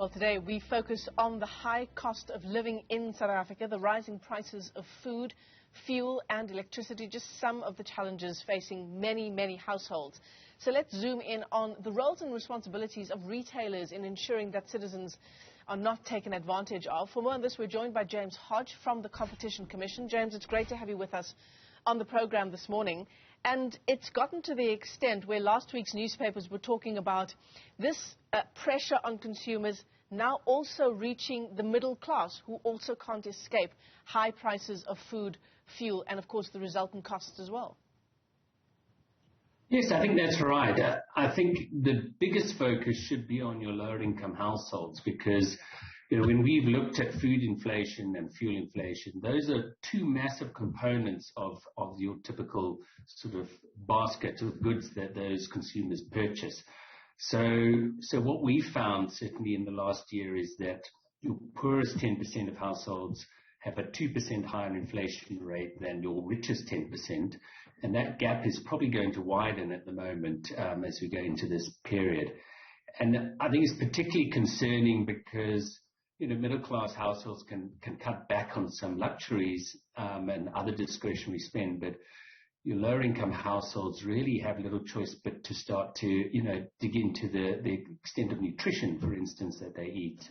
Well, today we focus on the high cost of living in South Africa, the rising prices of food, fuel and electricity, just some of the challenges facing many households. So let's zoom in on the roles and responsibilities of retailers in ensuring that citizens are not taken advantage of. For more on this, we're joined by James Hodge from the Competition Commission. James, it's great to have you with us on the program this morning. And it's gotten to the extent where last week's newspapers were talking about this pressure on consumers now also reaching the middle class, who also can't escape high prices of food, fuel, and of course the resultant costs as well. Yes, I think that's right. I think the biggest focus should be on your lower income households because, when we've looked at food inflation and fuel inflation, those are two massive components of your typical sort of basket of goods that those consumers purchase. So what we found certainly in the last year is that your poorest 10% of households have a 2% higher inflation rate than your richest 10%. And that gap is probably going to widen at the moment as we go into this period. And I think it's particularly concerning because middle class households can cut back on some luxuries and other discretionary spend, but your lower income households really have little choice but to start to dig into the extent of nutrition, for instance, that they eat,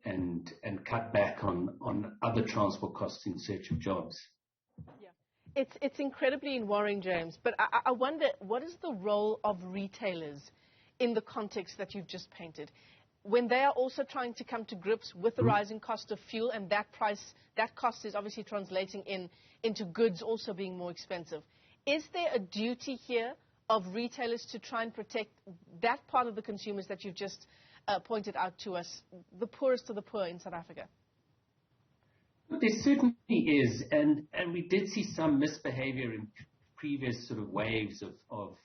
and cut back on other transport costs in search of jobs. Yeah, it's incredibly worrying, James. But I wonder, what is the role of retailers in the context that you've just painted, when they are also trying to come to grips with the rising cost of fuel, and that cost is obviously translating into goods also being more expensive? Is there a duty here of retailers to try and protect that part of the consumers that you've just pointed out to us, the poorest of the poor in South Africa? There certainly is, and we did see some misbehavior in previous sort of waves of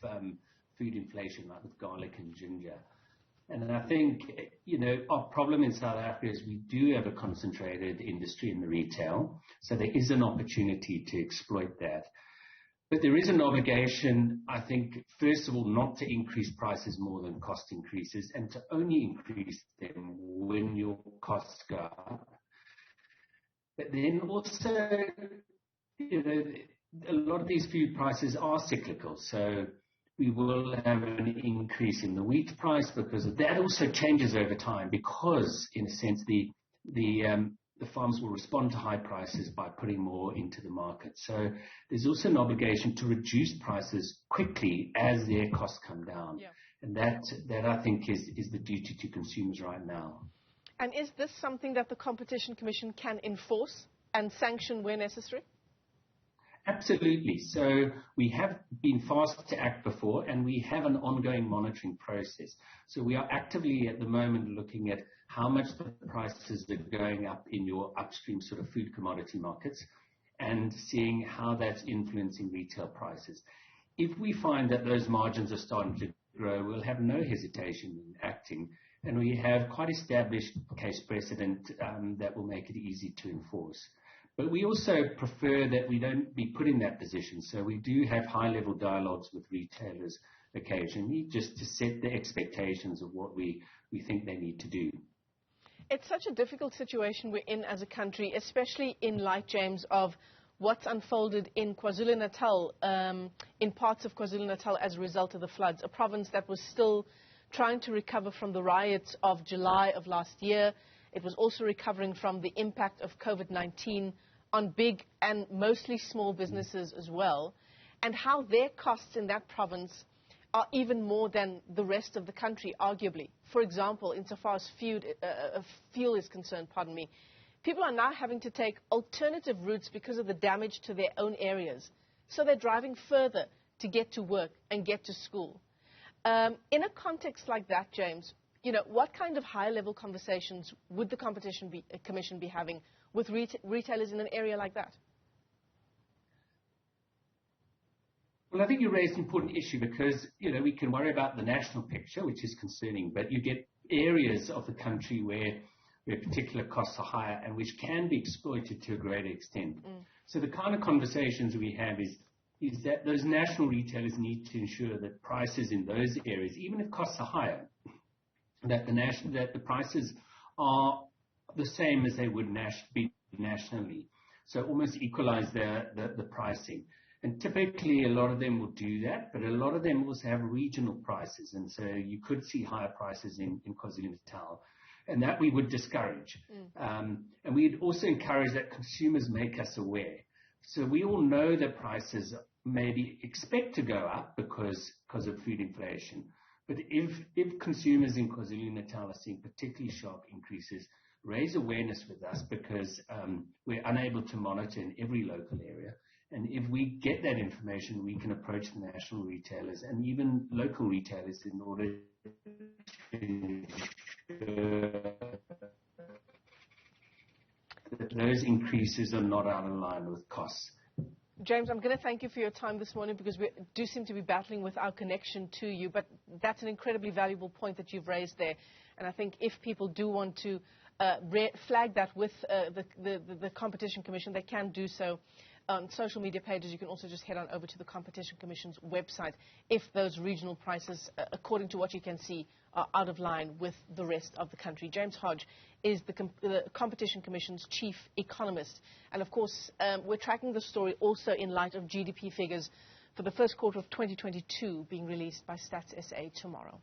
food inflation, like with garlic and ginger. And I think, our problem in South Africa is we do have a concentrated industry in the retail, so there is an opportunity to exploit that. But there is an obligation, I think, first of all, not to increase prices more than cost increases and to only increase them when your costs go up. But then also, a lot of these food prices are cyclical, so we will have an increase in the wheat price because that also changes over time because, in a sense, the farms will respond to high prices by putting more into the market. So there's also an obligation to reduce prices quickly as their costs come down. Yeah. And that I think is the duty to consumers right now. And is this something that the Competition Commission can enforce and sanction where necessary? Absolutely. So we have been fast to act before, and we have an ongoing monitoring process. So we are actively at the moment looking at how much the prices are going up in your upstream sort of food commodity markets and seeing how that's influencing retail prices. If we find that those margins are starting to grow, we'll have no hesitation in acting. And we have quite established case precedent that will make it easy to enforce. But we also prefer that we don't be put in that position. So we do have high-level dialogues with retailers occasionally just to set the expectations of what we think they need to do. It's such a difficult situation we're in as a country, especially in light, James, of what's unfolded in KwaZulu-Natal, in parts of KwaZulu-Natal as a result of the floods, a province that was still trying to recover from the riots of July of last year. It was also recovering from the impact of COVID-19 on big and mostly small businesses as well, and how their costs in that province are even more than the rest of the country, arguably. For example, insofar as fuel is concerned, people are now having to take alternative routes because of the damage to their own areas. So they're driving further to get to work and get to school. In a context like that, James, what kind of high-level conversations would the Competition Commission be having with retailers in an area like that? Well, I think you raised an important issue because, we can worry about the national picture, which is concerning, but you get areas of the country where particular costs are higher and which can be exploited to a greater extent. So the kind of conversations we have is that those national retailers need to ensure that prices in those areas, even if costs are higher, that the prices are the same as they would be nationally. So almost equalize the pricing. And typically a lot of them will do that, but a lot of them also have regional prices. And so you could see higher prices in KwaZulu-Natal. And that we would discourage. And we'd also encourage that consumers make us aware. So we all know that prices maybe expect to go up because of food inflation. But if consumers in KwaZulu-Natal are seeing particularly sharp increases, raise awareness with us because we're unable to monitor in every local area. And if we get that information, we can approach the national retailers and even local retailers in order to that those increases are not out of line with costs. James, I'm going to thank you for your time this morning because we do seem to be battling with our connection to you, but that's an incredibly valuable point that you've raised there. And I think if people do want to flag that with the Competition Commission, they can do so on social media pages. You can also just head on over to the Competition Commission's website if those regional prices, according to what you can see, are out of line with the rest of the country. James Hodge is the Competition Commission's chief economist. And, of course, we're tracking the story also in light of GDP figures for the first quarter of 2022 being released by Stats SA tomorrow.